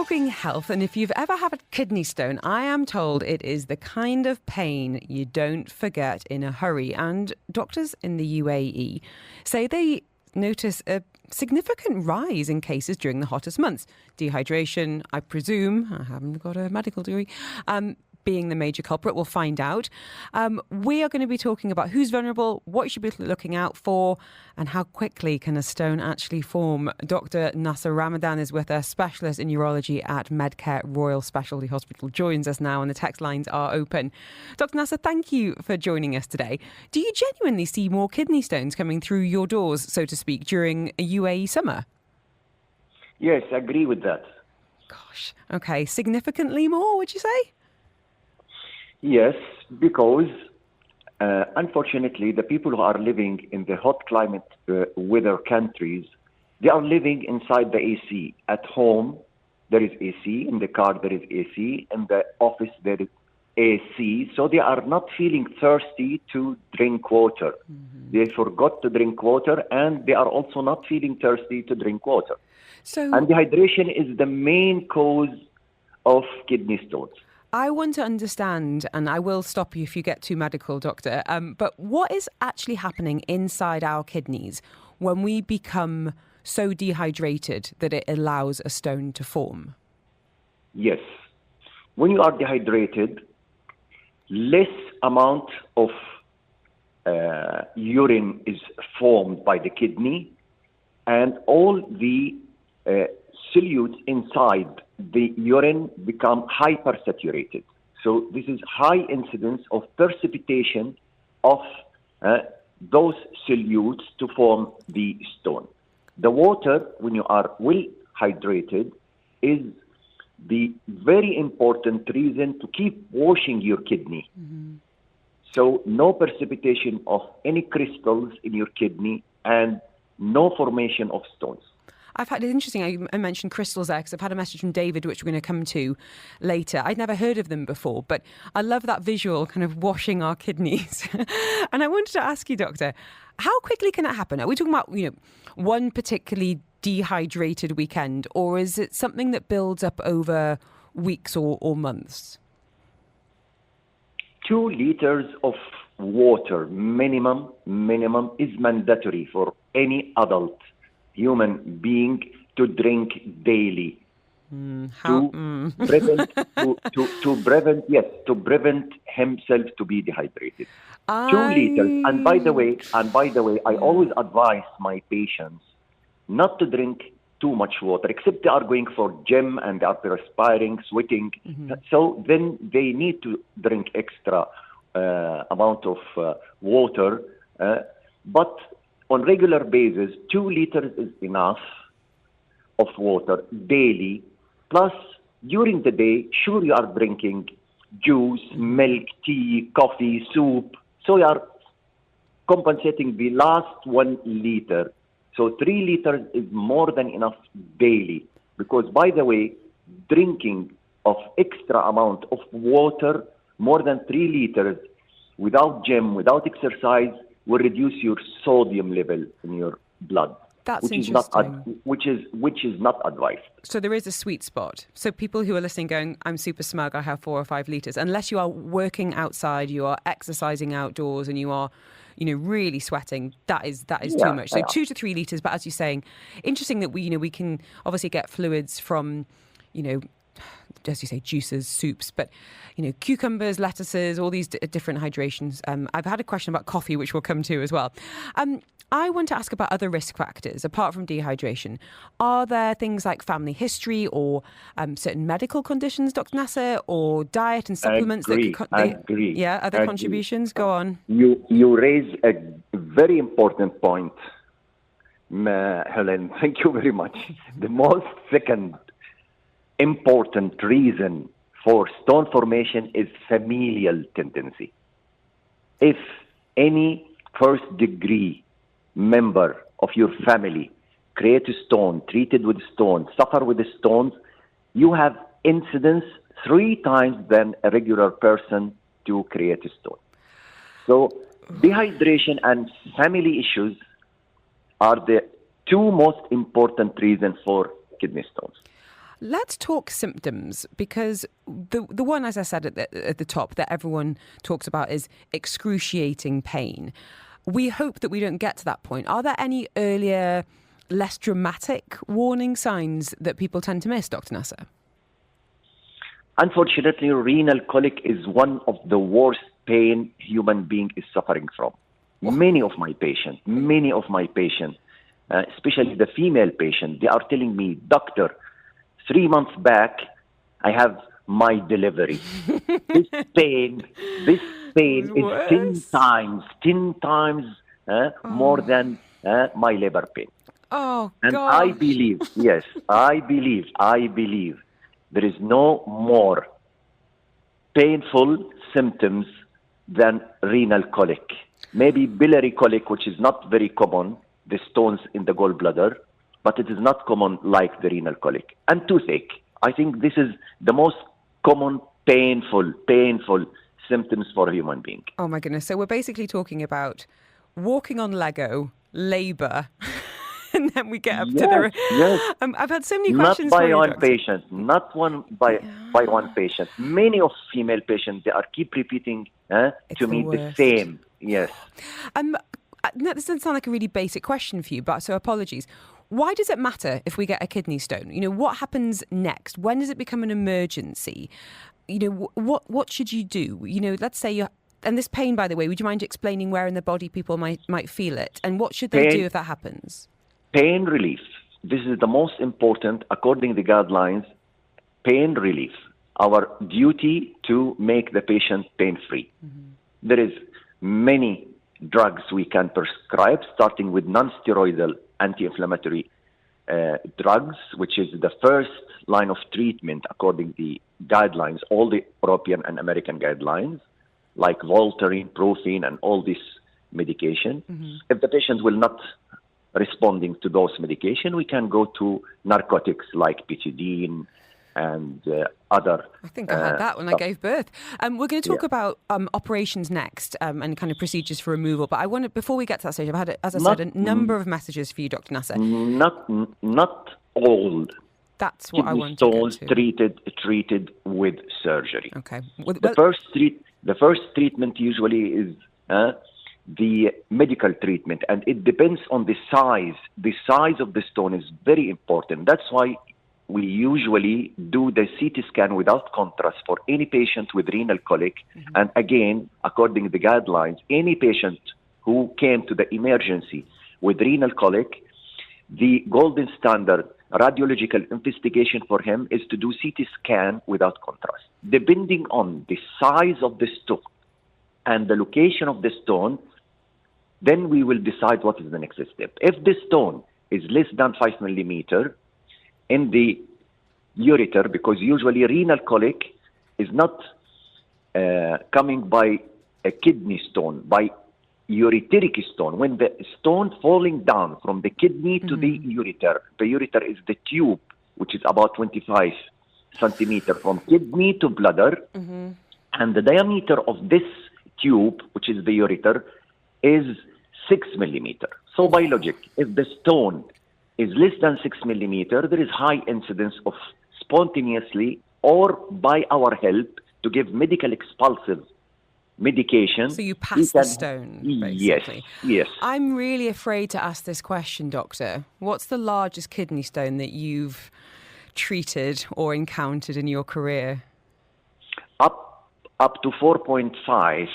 talking health, and if you've ever had a kidney stone, I am told it is the kind of pain you don't forget in a hurry. And doctors in the UAE say they notice a significant rise in cases during the hottest months. Dehydration, I presume, I haven't got a medical degree, being the major culprit. We'll find out. We are going to be talking about who's vulnerable, what you should be looking out for, and how quickly can a stone actually form. Dr. Nasser Ramadan is with us, specialist in urology at Medcare Royal Specialty Hospital, joins us now, and the text lines are open. Dr. Nasser, thank you for joining us today. Do you genuinely see more kidney stones coming through your doors, so to speak, during a UAE summer? Yes, I agree with that. Gosh, okay. Significantly more, would you say? Yes, because unfortunately, the people who are living in the hot climate weather countries, they are living inside the AC. At home, there is AC. In the car, there is AC. In the office, there is AC. So they are not feeling thirsty to drink water. Mm-hmm. They forgot to drink water, and they are also not feeling thirsty to drink water. And dehydration is the main cause of kidney stones. I want to understand, and I will stop you if you get too medical, doctor, but what is actually happening inside our kidneys when we become so dehydrated that it allows a stone to form? Yes. When you are dehydrated, less amount of urine is formed by the kidney, and all the solutes inside the urine become hypersaturated. So this is high incidence of precipitation of those solutes to form the stone. The water, when you are well hydrated, is the very important reason to keep washing your kidney. Mm-hmm. So no precipitation of any crystals in your kidney and no formation of stones. I've had, it's interesting, I mentioned crystals there because I've had a message from David, which we're going to come to later. I'd never heard of them before, but I love that visual, kind of washing our kidneys. And I wanted to ask you, doctor, how quickly can it happen? Are we talking about, one particularly dehydrated weekend, or is it something that builds up over weeks or months? 2 liters of water minimum is mandatory for any adult human being to drink daily to prevent himself to be dehydrated. 2 liters. And by the way, I always advise my patients not to drink too much water, except they are going for gym and they are perspiring, sweating. Mm-hmm. So then they need to drink extra amount of water, but on regular basis, 2 liters is enough of water daily. Plus, during the day, sure you are drinking juice, milk, tea, coffee, soup. So you are compensating the last 1 liter. So 3 liters is more than enough daily. Because, by the way, drinking of extra amount of water, more than 3 liters, without gym, without exercise, will reduce your sodium level in your blood. That's interesting. Which is not advised. So there is a sweet spot. So people who are listening going, I'm super smug, I have 4 or 5 litres. Unless you are working outside, you are exercising outdoors and you are, really sweating, that is too much. So 2 to 3 litres. But as you're saying, interesting that we can obviously get fluids from, as you say, juices, soups, but, cucumbers, lettuces, all these different hydrations. I've had a question about coffee, which we'll come to as well. I want to ask about other risk factors, apart from dehydration. Are there things like family history or certain medical conditions, Dr. Nasser, or diet and supplements? Agree. Yeah, other contributions? Go on. You raise a very important point, Helen. Thank you very much. The most second important reason for stone formation is familial tendency. If any first degree member of your family create a stone, treated with stone, suffer with the stones, you have incidence 3 times than a regular person to create a stone. So dehydration and family issues are the 2 most important reasons for kidney stones. Let's talk symptoms, because the one, as I said at the top, that everyone talks about is excruciating pain. We hope that we don't get to that point. Are there any earlier, less dramatic warning signs that people tend to miss, Dr. Nasser? Unfortunately, renal colic is one of the worst pain human being is suffering from. Many of my patients, especially the female patient, they are telling me, doctor, 3 months back, I have my delivery. This pain is 10 times more than my labor pain. Oh, and gosh. I believe there is no more painful symptoms than renal colic. Maybe biliary colic, which is not very common, the stones in the gallbladder, but it is not common like the renal colic. And toothache. I think this is the most common painful symptoms for a human being. Oh my goodness. So we're basically talking about walking on Lego, labour, and then we get up to the... Yes. I've had so many questions not for by you, one Doctor. patient, not one by one patient. Many of female patients, they are keep repeating to me the same. Yes. No, this doesn't sound like a really basic question for you, but so apologies. Why does it matter if we get a kidney stone? You know, what happens next? When does it become an emergency? You know, what should you do? You know, let's say you're... And this pain, by the way, would you mind explaining where in the body people might feel it? And what should they do if that happens? Pain relief. This is the most important, according to the guidelines, pain relief. Our duty to make the patient pain-free. Mm-hmm. There is many drugs we can prescribe, starting with non-steroidal anti-inflammatory drugs, which is the first line of treatment according to the guidelines, all the European and American guidelines, like Voltaren, Profen, and all this medication. Mm-hmm. If the patient will not responding to those medication, we can go to narcotics like Pitidine and other. I think I had that when I gave birth. We're going to talk about operations next and kind of procedures for removal. But I wanted, before we get to that stage, I've had, as I said, a number of messages for you, Dr. Nasser. Not all. That's what I want stones to get to. treated with surgery. Okay. The first treatment usually is the medical treatment, and it depends on the size. The size of the stone is very important. That's why we usually do the CT scan without contrast for any patient with renal colic. Mm-hmm. And again, according to the guidelines, any patient who came to the emergency with renal colic, the golden standard radiological investigation for him is to do CT scan without contrast. Depending on the size of the stone and the location of the stone, then we will decide what is the next step. If the stone is less than 5 millimeter in the ureter, because usually renal colic is not coming by a kidney stone, by ureteric stone. When the stone falling down from the kidney to the ureter is the tube, which is about 25 centimeter from kidney to bladder, and the diameter of this tube, which is the ureter, is 6 millimeter. So by logic, if the stone is less than 6 millimeter, there is high incidence of spontaneously or by our help to give medical expulsive medication. So you pass the stone, basically. Yes. I'm really afraid to ask this question, Doctor. What's the largest kidney stone that you've treated or encountered in your career? Up to 4.5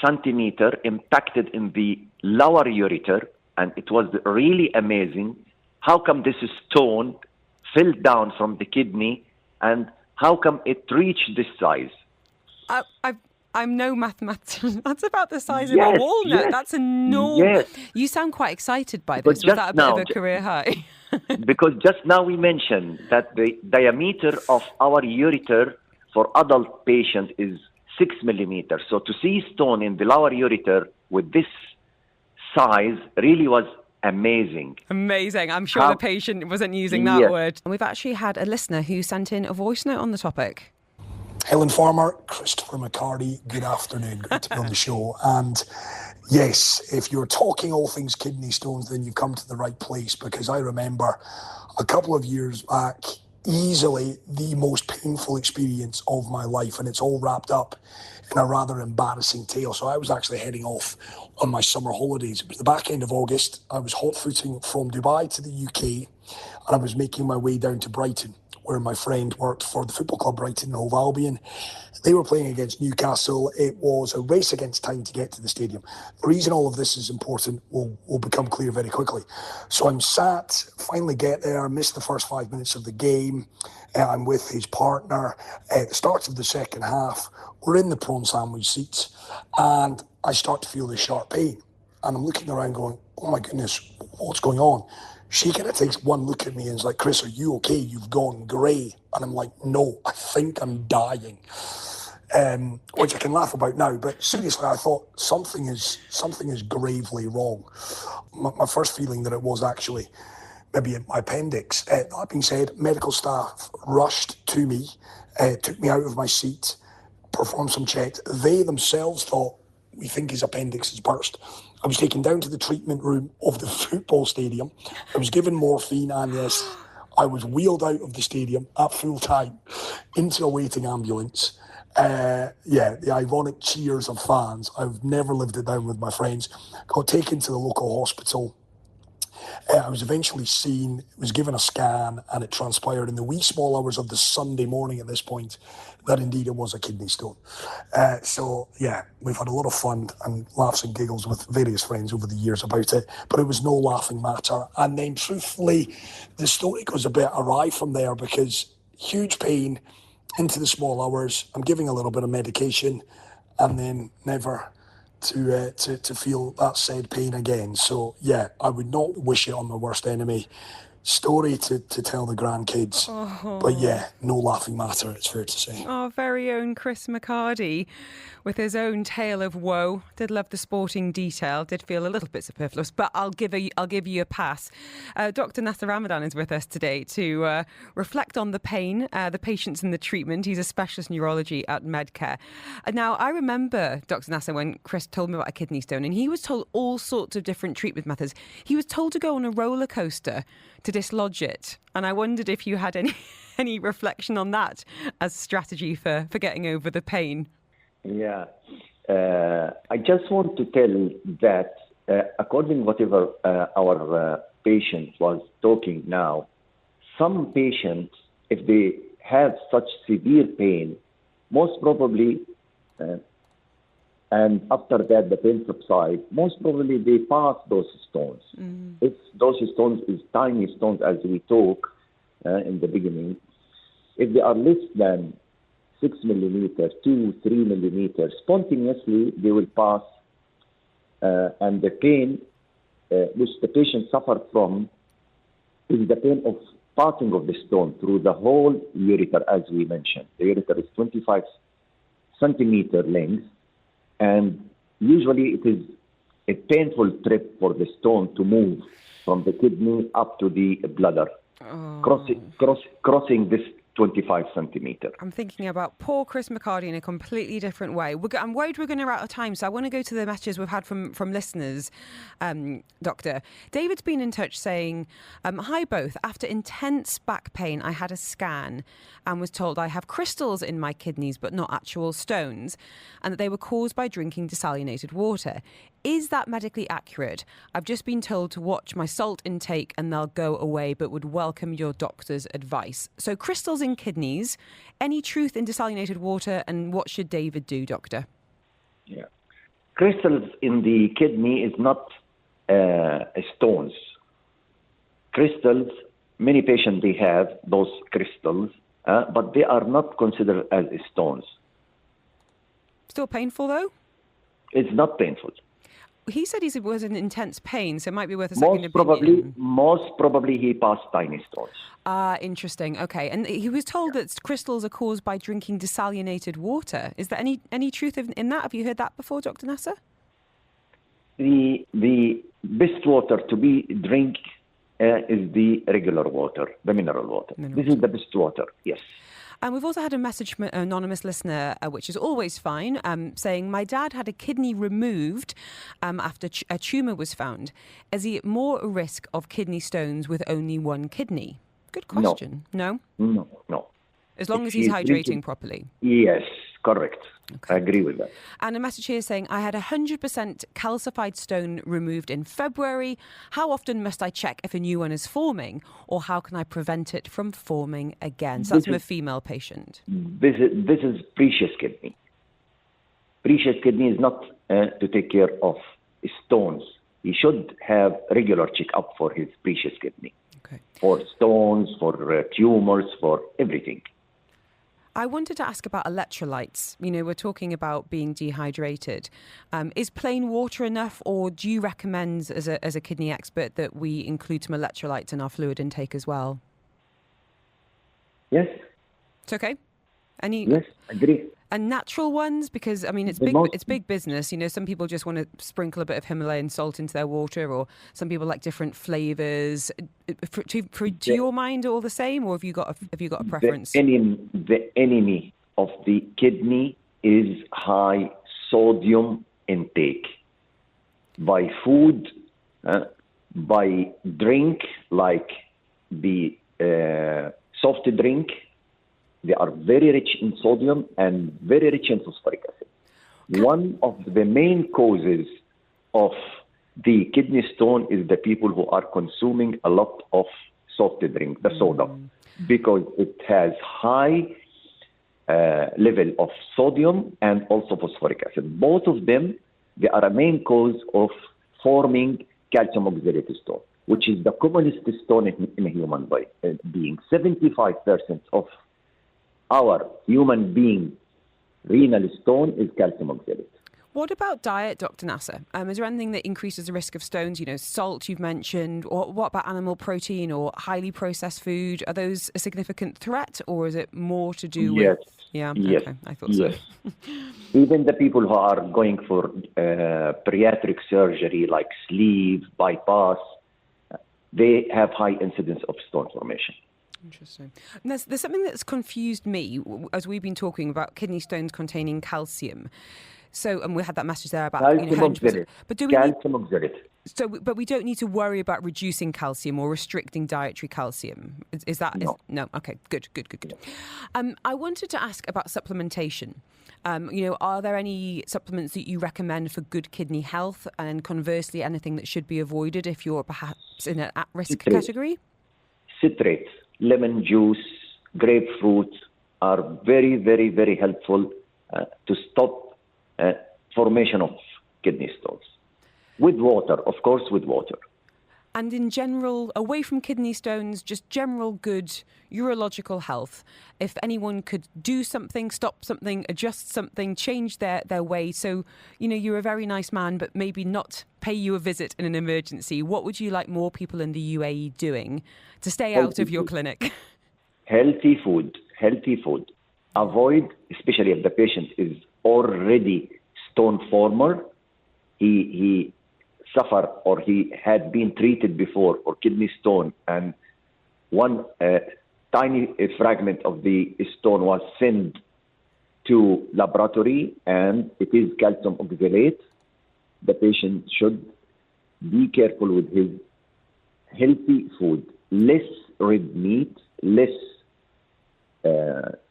centimeter impacted in the lower ureter, and it was really amazing. How come this stone fell down from the kidney, and how come it reached this size? I'm no mathematician. That's about the size of a walnut. That's enormous. Yes. You sound quite excited by this. Was that a bit of a career high? Because just now we mentioned that the diameter of our ureter for adult patient is 6 millimeters. So to see stone in the lower ureter with this size really was amazing. Amazing. I'm sure the patient wasn't using that word. And we've actually had a listener who sent in a voice note on the topic. Helen Farmer, Christopher McCarty, good afternoon. Great to be on the show. And yes, if you're talking all things kidney stones, then you've come to the right place, because I remember a couple of years back, easily the most painful experience of my life, and it's all wrapped up in a rather embarrassing tale. So I was actually heading off on my summer holidays. It was the back end of August. I was hot-footing from Dubai to the UK, and I was making my way down to Brighton, where my friend worked for the football club Brighton and Hove Albion. They were playing against Newcastle. It was a race against time to get to the stadium. The reason all of this is important will become clear very quickly. So I'm sat, finally get there, missed the first 5 minutes of the game. I'm with his partner. At the start of the second half, we're in the prawn sandwich seats, and I start to feel this sharp pain. And I'm looking around going, oh my goodness, what's going on? She kind of takes one look at me and is like, Chris, are you okay? You've gone grey. And I'm like, no, I think I'm dying. Which I can laugh about now, but seriously, I thought something is gravely wrong. My first feeling that it was actually maybe my appendix. That being said, medical staff rushed to me, took me out of my seat, performed some checks. They themselves thought, we think his appendix has burst. I was taken down to the treatment room of the football stadium. I was given morphine, and yes, I was wheeled out of the stadium at full time into a waiting ambulance. The ironic cheers of fans. I've never lived it down with my friends. Got taken to the local hospital. I was eventually seen, was given a scan, and it transpired in the wee small hours of the Sunday morning at this point that indeed it was a kidney stone. We've had a lot of fun and laughs and giggles with various friends over the years about it, but it was no laughing matter. And then truthfully, the story goes a bit awry from there, because huge pain into the small hours. I'm giving a little bit of medication, and then never to feel that said pain again. So yeah, I would not wish it on my worst enemy. Story to tell the grandkids. But yeah, no laughing matter, it's fair to say. Our very own Chris McCarty with his own tale of woe. Did love the sporting detail, did feel a little bit superfluous, but I'll give you a pass. Dr. Nasser Ramadan is with us today to reflect on the pain, the patients and the treatment. He's a specialist in urology at Medcare. Now, I remember, Dr. Nasser, when Chris told me about a kidney stone, and he was told all sorts of different treatment methods. He was told to go on a roller coaster to dislodge it. And I wondered if you had any reflection on that as strategy for getting over the pain. Yeah. I just want to tell that according whatever our patient was talking now, some patients, if they have such severe pain, most probably, and after that the pain subsides, most probably they pass those stones. If those stones is tiny stones, as we talk in the beginning, if they are less than 6 millimeters, 2-3 millimeters, spontaneously they will pass, and the pain which the patient suffers from is the pain of passing of the stone through the whole ureter, as we mentioned. The ureter is 25 centimeter length, and usually it is a painful trip for the stone to move from the kidney up to the bladder, crossing this 25 centimeter. I'm thinking about poor Chris McCarty in a completely different way. I'm worried we're going to run out of time, so I want to go to the messages we've had from listeners, Doctor. David's been in touch saying, hi both. After intense back pain, I had a scan and was told I have crystals in my kidneys, but not actual stones, and that they were caused by drinking desalinated water. Is that medically accurate? I've just been told to watch my salt intake and they'll go away, but would welcome your doctor's advice. So crystals in kidneys, any truth in desalinated water, and what should David do, doctor? Yeah. Crystals in the kidney is not stones. Crystals, many patients, they have those crystals, but they are not considered as stones. Still painful though? It's not painful. He said he was in intense pain, so it might be worth a second opinion. Most probably he passed tiny stones. Interesting. Okay. And he was told that crystals are caused by drinking desalinated water. Is there any truth in that? Have you heard that before, Dr. Nasser? The best water to be drink is the regular water, the mineral water. This is the best water, yes. And we've also had a message from an anonymous listener, which is always fine, saying, my dad had a kidney removed after a tumour was found. Is he at more risk of kidney stones with only one kidney? Good question. No? No. As long as he's hydrating properly. Yes, correct. Okay. I agree with that. And a message here saying, I had 100% calcified stone removed in February. How often must I check if a new one is forming, or how can I prevent it from forming again? So that's from a female patient. This is precious kidney. Precious kidney is not to take care of stones. He should have regular checkup for his precious kidney. Okay. For stones, for tumors, for everything. I wanted to ask about electrolytes. You know, we're talking about being dehydrated. Is plain water enough, or do you recommend, as a kidney expert, that we include some electrolytes in our fluid intake as well? Yes. It's okay? Yes, I agree. And natural ones, because I mean it's big business. You know, some people just want to sprinkle a bit of Himalayan salt into their water, or some people like different flavors. To your mind, all the same, or have you got a preference? The enemy of the kidney is high sodium intake. By food, by drink like the soft drink. They are very rich in sodium and very rich in phosphoric acid. One of the main causes of the kidney stone is the people who are consuming a lot of soft drink, the soda, because it has high level of sodium and also phosphoric acid. Both of them, they are a main cause of forming calcium oxalate stone, which is the commonest stone in a human being. 75% of our human being renal stone is calcium oxalate. What about diet, Dr. Nasser? Is there anything that increases the risk of stones? You know, salt you've mentioned, or what about animal protein or highly processed food? Are those a significant threat, or is it more to do with... Yeah, yes. Okay, I thought so. Even the people who are going for bariatric surgery like sleeve, bypass, they have high incidence of stone formation. Interesting. And there's something that's confused me as we've been talking about kidney stones containing calcium. So, and we had that message there about calcium oxalate. But do we but we don't need to worry about reducing calcium or restricting dietary calcium. Is that no? Okay, good. I wanted to ask about supplementation. Are there any supplements that you recommend for good kidney health, and conversely, anything that should be avoided if you're perhaps in an at-risk category? Citrates, lemon juice, grapefruit are very, very, very helpful to stop formation of kidney stones. With water, of course, with water. And in general, away from kidney stones, just general good urological health, if anyone could do something, stop something, adjust something, change their way. So, you're a very nice man, but maybe not pay you a visit in an emergency. What would you like more people in the UAE doing to stay out of your clinic? Healthy food. Avoid, especially if the patient is already stone former, he suffer or he had been treated before for kidney stone, and one tiny fragment of the stone was sent to laboratory and it is calcium oxalate. The patient should be careful with his healthy food, less red meat, less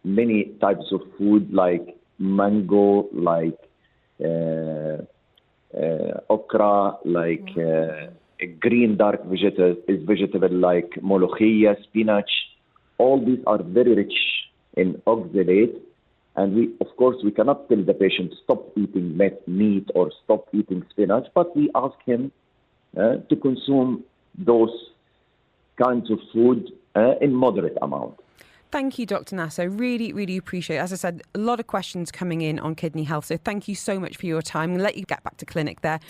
many types of food like mango, like okra, like green dark vegetable like molokhia, spinach. All these are very rich in oxalate, and we cannot tell the patient stop eating meat or stop eating spinach, but we ask him to consume those kinds of food in moderate amount. Thank you, Dr. Nasser. Really, really appreciate it. As I said, a lot of questions coming in on kidney health. So thank you so much for your time. I'll let you get back to clinic there.